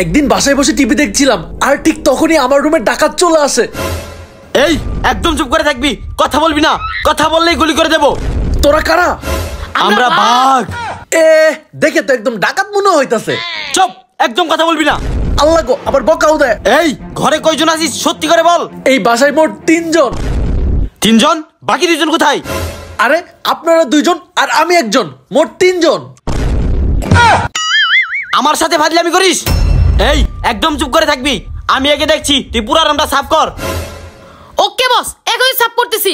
একদিন বাসায় বসে টিভি দেখছিলাম আর ঠিক তখনই আমার রুমে ডাকাত চলে আসে। এই একদম চুপ করে থাকবি, কথা বলবি না, কথা বললেই গুলি করে দেব। তোরা কারা? আমরা বাঘ। দেখে তো একদম ডাকাত মনে হইতাছে। চুপ, একদম কথা বলবি না। আল্লাহ গো, আবার বকাও দেয়। এই ঘরে কয়জন আছিস সত্যি করে বল। এই বাসায় মোট 3 জন। 3 জন? বাকি 2 জন কোথায়? আরে আপনারা 2 জন আর আমি 1 জন, মোট 3 জন। আমার সাথে ফাজলামি করিস? এই একদম চুপ করে থাকবি, আমি একে দেখছি, তুই পুরো রুমটা সাফ কর। ওকে বস, এখনই সাফ করতেছি।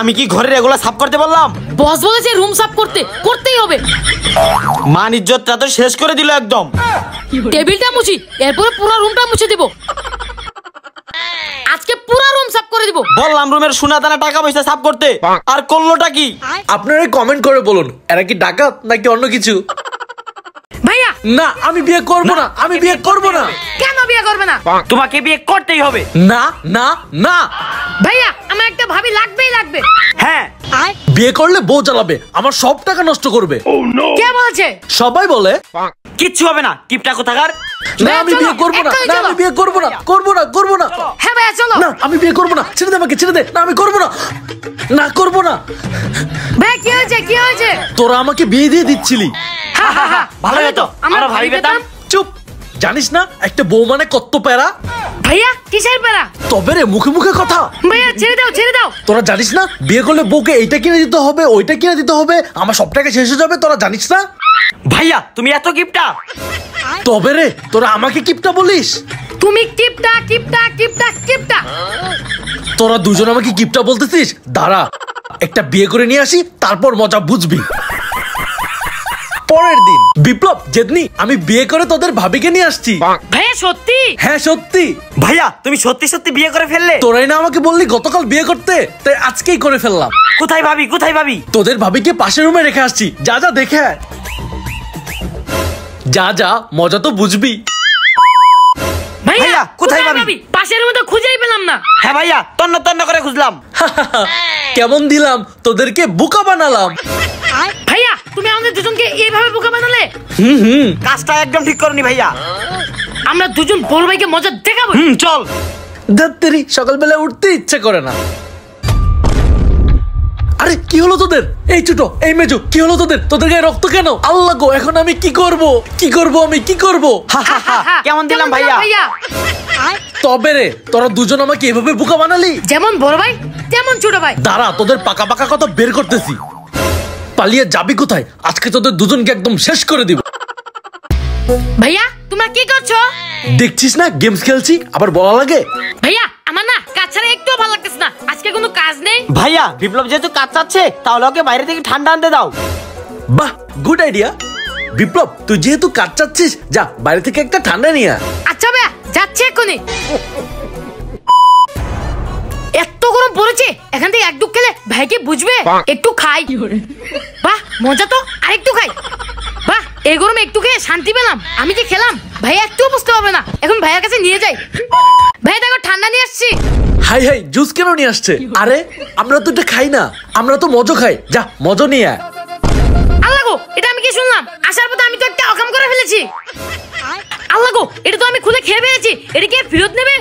আমি কি ঘরের এগুলা সাফ করতে বললাম? বস বলেছে রুম সাফ করতেই হবে। মান ইজ্জতটা তো শেষ করে দিল একদম। টেবিলটা মুছি, এরপরে পুরো রুমটা মুছে দেব। আজকে পুরো রুম সাফ করে দিব। বললাম রুমের সোনা দানা টাকা পয়সা সাফ করতে, আর করলোটা কি? আপনারা কমেন্ট করে বলুন এরা কি ডাকাত নাকি অন্য কিছু। ভাইয়া না, আমি বিয়ে করব না, আমি বিয়ে করব না। কেন বিয়ে করবে না? তোমাকে বিয়ে করতেই হবে। না না না ভাইয়া আমার একটা ভাবি লাগবে। হ্যাঁ, বিয়ে করলে বউ চালাবে, আমার সব টাকা নষ্ট করবে। কে বলছে? সবাই বলে। কিচ্ছু হবে না, কিপটা কোথাকার। না, আমি বিয়ে করব না, না আমি বিয়ে করব না, করব না। হ্যাঁ ভাইয়া চলো। না, আমি বিয়ে করব না, ছেড়ে দে আমাকে, ছেড়ে দে। না, আমি করব না, না করব না। ভাই কি হয়েছে? তোরা আমাকে বিয়ে দিয়ে দিচ্ছিলি। ভালো হতো আমরা ভাবি পেতাম। চুপ, জানিস না একটা বউ মানে কত প্যারা। ভাইয়া কিসের প্যারা? তবে রে মুখে মুখে কথা। ভাইয়া ছেড়ে দাও। তোরা জানিস না বিয়ে করলে বউকে এইটা কিনে দিতে হবে, ওইটা কিনে দিতে হবে, আমার সব টাকা শেষ হয়ে যাবে। তোরা জানিস না? ভাইয়া তুমি এত কিপটা? তবে রে তোরা আমাকে কিপটা বলিস? তুমি কিপটা। তোরা 2 জন আমাকে কিপটা বলতেছিস? দাঁড়া, একটা বিয়ে করে নিয়ে আসি, তারপর মজা বুঝবি। পরের দিন, বিপ্লব, জেদনি, আমি বিয়ে করে তোদের ভাবিকে নিয়ে আসছি। ভাইয়া সত্যি? হ্যাঁ সত্যি। ভাইয়া তুমি সত্যি সত্যি বিয়ে করে ফেললে? তোরাই না আমাকে বললি গতকাল বিয়ে করতে, তাই আজকেই করে ফেললাম। কোথায় ভাবি? তোদের ভাবিকে পাশের রুমে রেখে আসছি, যা দেখে আয়। যা মজা তো বুঝবি। ভাইয়া কোথায় ভাবি? পাশের রুমে তো খুঁজেই পেলাম না। হ্যাঁ ভাইয়া, তন্ন করে খুঁজলাম। কেমন দিলাম তোদেরকে, বোকা বানালাম। ভাইয়া তুমি আমাদের দুজনকে এইভাবে বোকা বানালে। কাজটা একদম ঠিক করনি ভাইয়া। আমরা 2 জন বড় ভাইকে মজা দেখাবো। চল। ধাত্তেরি, সকালবেলা উঠতে ইচ্ছে করে না। আরে কি হলো তোদের? এই ছোট, এই মেজো, কি হলো তোদের? তোদের গায়ে রক্ত কেন? আল্লাহ গো, এখন আমি কি করব? আমি কি করব? কেমন দিলাম ভাইয়া? তবে রে তোরা 2 জন আমাকে এভাবে বোকা বানালি। যেমন বড় ভাই তেমন ছোট ভাই। দাঁড়া, তোদের পাকা কথা বের করতেছি। পালিয়ে যাবি কোথায়? আজকে তোদের 2 জনকে একদম শেষ করে দিব। ভাইয়া তোমরা কি করছো? দেখছিস না গেমস খেলছি, আবার বলা লাগে? ভাইয়া আমার না কাজ ছাড়া একটু ভালো লাগতেছে না, আজকে কোনো কাজ নেই। ভাইয়া বিপ্লব যেহেতু কাজ চাচ্ছে, তাহলে ওকে বাইরে থেকে ঠান্ডা আনতে দাও। বাহ, গুড আইডিয়া। বিপ্লব তুই যেহেতু কাজ চাচ্ছিস, যা বাইরে থেকে একটা ঠান্ডা নিয়ে আয়। আচ্ছা ভাইয়া যাচ্ছে এক্ষুনি। এত গরম পড়েছে, এখান থেকে এক ডুব খেলে ভাইকে বুঝবে। একটু খাই। বাহ মজা তো, আরেকটু খাই। বাহ এই গরমে একটু খেয়ে শান্তি পেলাম। আমি যে খেলাম ভাইয়া একটু বুঝতে পারবে না। এখন ভাইয়ার কাছে নিয়ে যাই। ভাই দেখো ঠান্ডা নিয়ে আসছি। হাই জুস কেন নিয়ে আসছে? আরে আমরা তো এটা খাই না, আমরা তো মজো খাই। যা মজো নিয়ে আয়। আল্লাহ গো, এটা আমি কি শুনলাম? আসার পথে আমি তো একটা অকাম করে ফেলেছি। আল্লাহ গো, এটা তো আমি খুলে খেয়ে ফেলেছি। এটা কি ফেরত নেবে?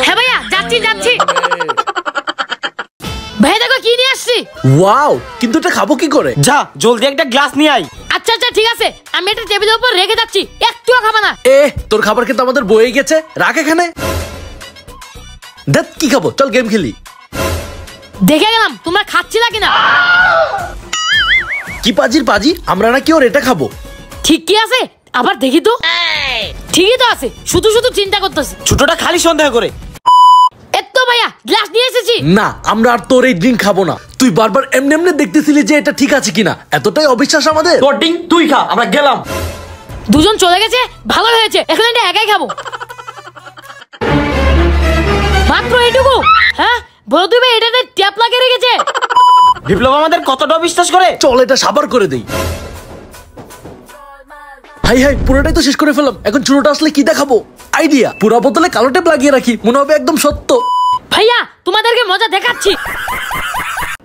হ্যাঁ ভাইয়া যাচ্ছি। ভাই দেখো কি নিয়ে আসছি। ওয়াও, কিন্তু এটা খাবো কি করে? যা জলদি একটা গ্লাস নিয়ে আয়। আচ্ছা ঠিক আছে, আমি এটা টেবিলের উপর রেখে যাচ্ছি, একটুও খাবে না। তোর খাবার কিন্তু আমাদের বয়ে গেছে, রাখ এখানে। দেখ কি খাবো, চল গেম খেলি। দেখে গেলাম তোমরা খাচ্ছিলা কিনা। কি পাজি, আমরা নাকি ওর এটা খাবো। ঠিক কি আছে আবার দেখি তো। ঠিকই তো আছে, শুধু চিন্তা করতেছি। ছোটটা খালি সন্দেহ করে। এত ভাইয়া গ্লাস নিয়ে এসেছি। না, আমরা আর তোর এই ড্রিঙ্ক খাবো না। তুই বারবার এমনি দেখতেছিলি যে এটা ঠিক আছে কিনা, এতটাই অবিশ্বাস আমাদের। তোর ড্রিঙ্ক তুই খা, আমরা গেলাম। 2 জন চলে গেছে, ভালো হয়েছে। এখন এটা একাই খাবো। মাত্র এইটুকু? হ্যাঁ বড় তুই ভাই এটাতে ট্যাপ লাগিয়ে রেখেছে। বিপ্লব আমাদের কতটা বিশ্বাস করে। চল এটা সাবার করে দেই। হাই পুরোটাই তো শেষ করে ফেললাম, এখন চুরোটা আসলে কি দেখাবো? আইডিয়া, পুরো বোতলে কালো টেপ লাগিয়ে রাখি, মনে হবে একদম সত্য। ভাইয়া তোমাদেরকে মজা দেখাচ্ছি।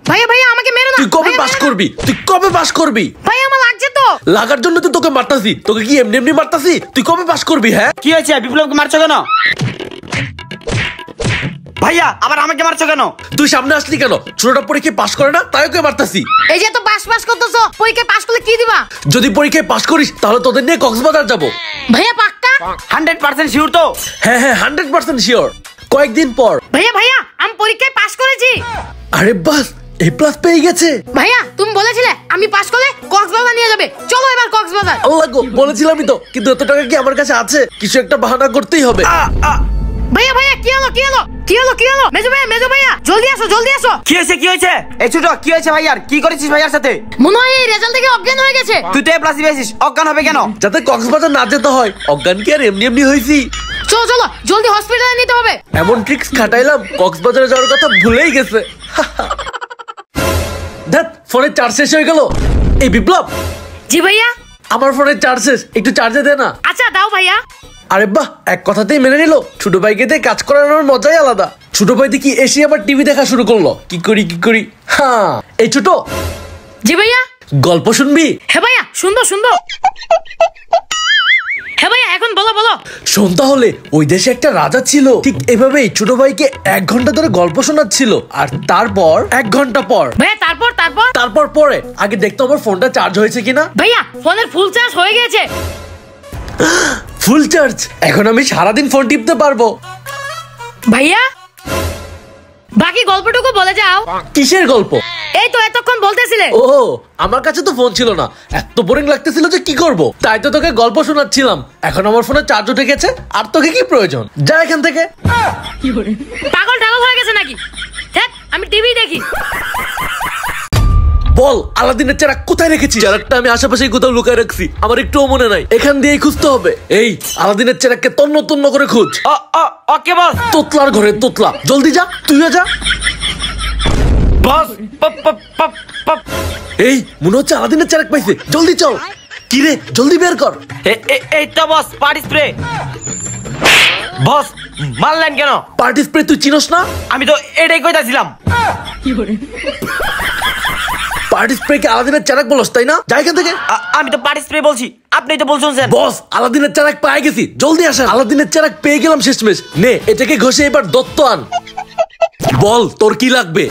ভাইয়া ভাইয়া আমাকে মেরো না। তুই কবে ভাইয়া, পাস মেরো না। করবি? তুই কবে পাস করবি? ভাইয়া আমার লাগছে তো। লাগার জন্য তো তোকে মারতাছি। তোকে কি এমনি এমনি মারতাছি? তুই কবে পাস করবি? হ্যাঁ, কি হয়েছে? বিপ্লবকে মারছো কেন? ভাইয়া আবার আমাকে মারছো কেন? তুই সামনে আসলি কেন? ছোটটা পরীক্ষায় পাস করে না, তাই ওকে মারতাছি। এই যে তো পাস করতেছো, পরীক্ষায় পাস করলে কি দিবা? যদি পরীক্ষায় পাস করিস তাহলে তোদের নিয়ে কক্সবাজার যাব। ভাইয়া পাক্কা? 100% শিওর তো? হ্যাঁ হ্যাঁ, 100% শিওর। কয়েকদিন পর। ভাইয়া ভাইয়া আমি পরীক্ষায় পাস করেছি। আরে বাস, A+ পেয়ে গেছে। ভাইয়া তুমি বলেছিলে আমি পাস করলে কক্সবাজার নিয়ে যাবে, চলো এবার কক্সবাজার। আল্লাহ গো, বলেছিলামই তো, কিন্তু এত টাকা কি আমার কাছে আছে? কিছু একটা বাহানা করতেই হবে। ভাইয়া ভাইয়া কি হলো কি হলো কি হলো কি হলো? মেজো ভাইয়া জলদি আসো জলদি আসো। কি হয়েছে কি হয়েছে? এই ছোট কি হয়েছে ভাইয়ার? কি করেছিস ভাইয়ার সাথে? মনে হয় এই রেজাল্ট থেকে অজ্ঞান হয়ে গেছে। তুই তো A+ পেয়েছিস, অজ্ঞান হবে কেন? যাতে কক্সবাজার না যেতে হয়। অজ্ঞান কি আর এমনি এমনি হয়েছি? চলো চলো জলদি হসপিটালে নিতে হবে। এমন ট্রিক্স খাটাইলাম, কক্সবাজারে যাওয়ার কথা ভুলেই গেছে। দেখ, ফোনের চার্জ শেষ হয়ে গেল। এই বিপ্লব, জি ভাইয়া। আমার ফোনের চার্জ শেষ, একটু চার্জে দে না। আচ্ছা দাও ভাইয়া। আরে বাহ, এক কথাতেই মেনে নিল। ছোট ভাইকে দিয়ে কাজ করানোর মজাই আলাদা। ছোট ভাই দেখি এসে আবার টিভি দেখা শুরু করলো। কি করি। হ্যাঁ, এই ছোট, জি ভাইয়া। গল্প শুনবি? হ্যাঁ ভাইয়া সুন্দর। হ্যাঁ ভাইয়া এখন বলো। শোন তাহলে, ওই দেশে একটা রাজা ছিল, ঠিক এভাবেই ছোট ভাইকে 1 ঘন্টা ধরে গল্প শোনাচ্ছিল। আর তারপর 1 ঘন্টা পর ভাইয়া তারপর পরে আগে দেখতো আমার ফোনটা চার্জ হয়েছে কিনা। ভাইয়া ফোনের ফুল চার্জ হয়ে গেছে। Full charge? এখন আমি সারাদিন ফোন টিপতে পারবো। ভাইয়া বাকি গল্পটুকু বলে যাও। কিসের গল্প? এই তো এতক্ষণ বলতেছিলে। ও, আমার কাছে তো ফোন ছিল না, এত বোরিং লাগতেছিল যে কি করব, তাই তো তোকে গল্প শোনাচ্ছিলাম। এখন আমার ফোনে চার্জ উঠে গেছে, আর তোকে কি প্রয়োজন? যা এখান থেকে। পাগল হয়ে গেছে নাকি? দেখ আমি টিভি দেখি। বল, আলাদিনের চেরাগ কোথায় রেখেছি? চেরাগটা আমি আশেপাশেই কোথাও লুকায় রাখছি, আমার একটুও মনে নাই। এখান দিয়েই খুঁজতে হবে। এই আলাদিনের চেরাগকে তন্ন করে খুঁজ। ওকে বস। তোতলার ঘরে তোতলা, জলদি যা, তুইও যা। বস এই মনে হচ্ছে আলাদিনের চেরাগ পাইছে, জলদি চল। কি রে, জলদি বের কর। এই তো বস, পার্টি স্প্রে। বস মারলেন কেন? পার্টি স্প্রে তুই চিনস না? আমি তো এটাই কইতাছিলাম। পার্টি স্প্রে কে আলাদিনের চেরাগ বলস, তাই না? যা এখান থেকে। আমি তো পার্টি স্প্রে বলছি, আপনি তো বলছেন স্যার। বস, আলাদিনের চেরাগ পেয়ে গেছি, জলদি আসেন। আলাদিনের চেরাগ পেয়ে গেলাম শেষমেশ। নে, এটাকে ঘষে এবার দত্ত আন। বল, তোর কি লাগবে?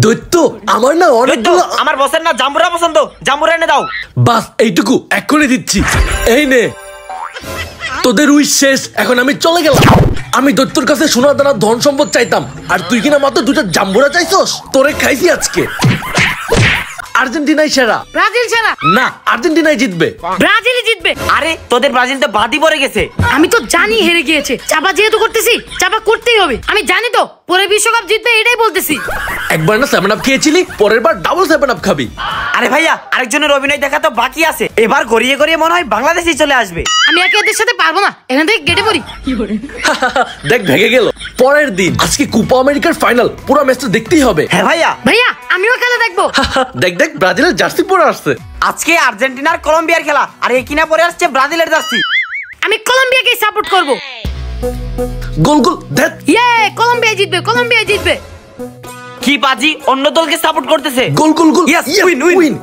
দৈত্য? আমার না অনেকগুলো। আমার বসের না জাম্বুরা পছন্দ, জাম্বুরা এনে দাও। বাস, এইটুকু এক্ষুনি দিচ্ছি। এই নে, তোদের উইশ শেষ। এখন আমি চলে গেলাম। আমি দৈত্যর কাছে সোনা দানা ধন সম্পদ চাইতাম, আর তুই কিনা মাত্র 2টা জাম্বুরা চাইছস। তোরে খাইছি আজকে। আর্জেন্টিনাই সেরা। ব্রাজিল সেরা। না, আর্জেন্টিনাই জিতবে। ব্রাজিলই জিতবে। আরে তোদের ব্রাজিল তো বাদি পড়ে গেছে। আমি তো জানি হেরে গিয়েছে, চাপা যেহেতু করতেছি চাপা করতেই হবে। আমি জানি তো পরে বিশ্বকাপ জিতবে, এটাই বলতেছি। একবার না 7 আপ খেয়েছিলি, পরের বার ডাবল 7 আপ খাবি। আরে ভাইয়া, আরেকজনের অভিনয় দেখা তো বাকি আছে। এবার গড়িয়ে মনে হয় বাংলাদেশই চলে আসবে। আমি এদের সাথে পারবো না, এখান থেকে কেটে পড়ি। দেখ, ভেঙে গেল। পরের দিন, আজকে কোপা আমেরিকার ফাইনাল, পুরো ম্যাচটা দেখতেই হবে। হ্যাঁ ভাইয়া। ভাইয়া আমিও খেলা দেখবো। দেখ, ব্রাজিলের জার্সি পরে আসছে। আজকে আর্জেন্টিনার কলম্বিয়ার খেলা, আর এই কিনা পরে আসছে ব্রাজিলের জার্সি। আমি কলম্বিয়াকে সাপোর্ট করব। গোল দেখ। কলম্বিয়া জিতবে। কি পাজি, অন্য দলকে সাপোর্ট করতেছে। গোল Yes, win.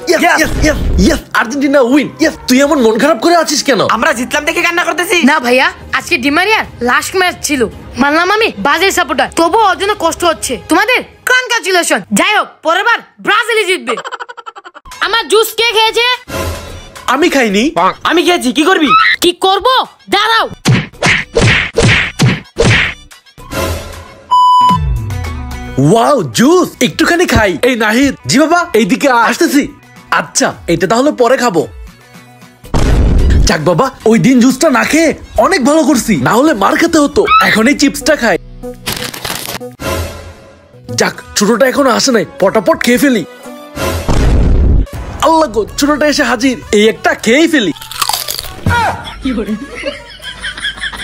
Yes, Argentina win. Yes, তুই এমন মন খারাপ করে আছিস কেন? আমরা জিতলাম দেখে কান্না করতেছি না ভাইয়া, আজকে ডিমারিয়ার লাস্ট ম্যাচ ছিল। মানলাম আমি ব্রাজিল সাপোর্টার, তবুও ওর জন্য কষ্ট হচ্ছে। তোমাদের কনগ্রাচুলেশন। যাই হোক, পরের বার ব্রাজিলই জিতবে। আমার জুস কে খেয়েছে? আমি খাইনি। আমি খেয়েছি। কি করবি? কি করব? দাঁড়াও। ওয়াও, জুস একটুখানি খাই। এই নাহিদ। জি বাবা, এইদিকে আসতেছি। আচ্ছা, এটা তাহলে পরে খাবো। যাক বাবা, ওই দিন জুসটা না খেয়ে অনেক ভালো করছি, না হলে মার খেতে হতো। এখন এই চিপসটা খাই। যাক, ছোটটা এখনো আসে নাই, পটাপট খেয়ে ফেলি। আল্লাহ গো, ছোটটা এসে হাজির। এই একটা খেয়েই ফেলি।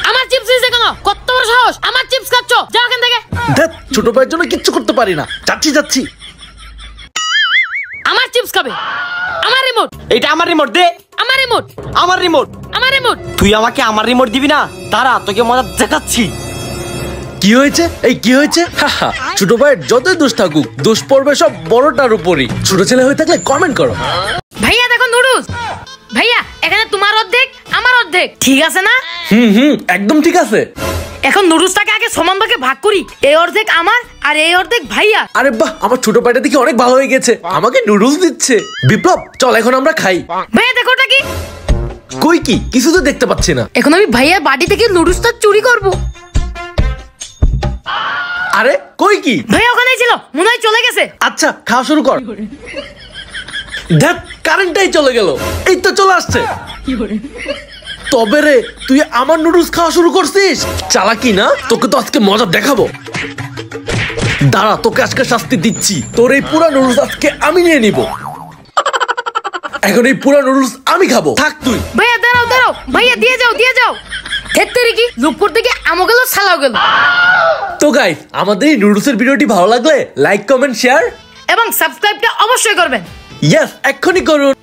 আমার চিপস দিছে কেন? কত বড় সাহস, আমার চিপস খাচ্ছ? যাও এখান থেকে। দেখ, ছোট ভাইয়ের জন্য কিচ্ছু করতে পারি না। যাচ্ছি। আমার চিপস খাবে। আমার রিমোট। এটা আমার রিমোট দে। আমার রিমোট। আমার রিমোট। আমার রিমোট। তুই আমাকে আমার রিমোট দিবি না? দাঁড়া, তোকে মজা দেখাচ্ছি। কি হয়েছে? এই কি হয়েছে? হাহা, ছোট ভাইয়ের যতই দোষ থাকুক, দোষ পড়বে সব বড়টার উপরই। ছোট ছেলে হয়ে থাকলে কমেন্ট করো। ভাইয়া দেখো নুডলস। ভাইয়া এখানে তোমার অর্ধেক আমার অর্ধেক, ঠিক আছে না? একদম ঠিক আছে। এখন নুডলসটাকে আগে সমান ভাগে ভাগ করি, এই অর্ধেক আমার আর এই অর্ধেক ভাইয়া। আরে বাহ, আমার ছোট ভাইটা দেখি অনেক ভালো হয়ে গেছে, আমাকে নুডলস দিচ্ছে। বিপ্লব চল এখন আমরা খাই। ভাইয়া দেখো ওটা কি? কই কি? কিছু তো দেখতে পাচ্ছি না। এখন আমি ভাইয়ার বাড়ি থেকে নুডলসটা চুরি করব। আরে কই কি? ভাইয়া ওখানেই ছিল, মনে হয় চলে গেছে। আচ্ছা খাওয়া শুরু কর। দেখ কারেন্টটাই চলে গেল। এই তো চলে আসছে। তবে রে, তুই আমার নুডলস খাওয়া শুরু করছিস? চালাকি না? তোকে তো আজকে মজা দেখাবো। দাঁড়া, তোকে আজকে শাস্তি দিচ্ছি। তোর এই পুরা নুডলস আজকে আমি নিয়ে নিব। এখন এই পুরা নুডলস আমি খাবো, থাক তুই। ভাইয়া দাঁড়াও দাঁড়াও, ভাইয়া দিয়ে যাও দিয়ে যাও। হেত্তেরি কি লুক করতে গিয়ে আমও গেল সালাও গেল। তো গাইস, আমাদের এই নুডলসের ভিডিওটি ভালো লাগলে লাইক কমেন্ট শেয়ার এবং সাবস্ক্রাইবটা অবশ্যই করবেন। ইয়েস এক্ষুনি করুন।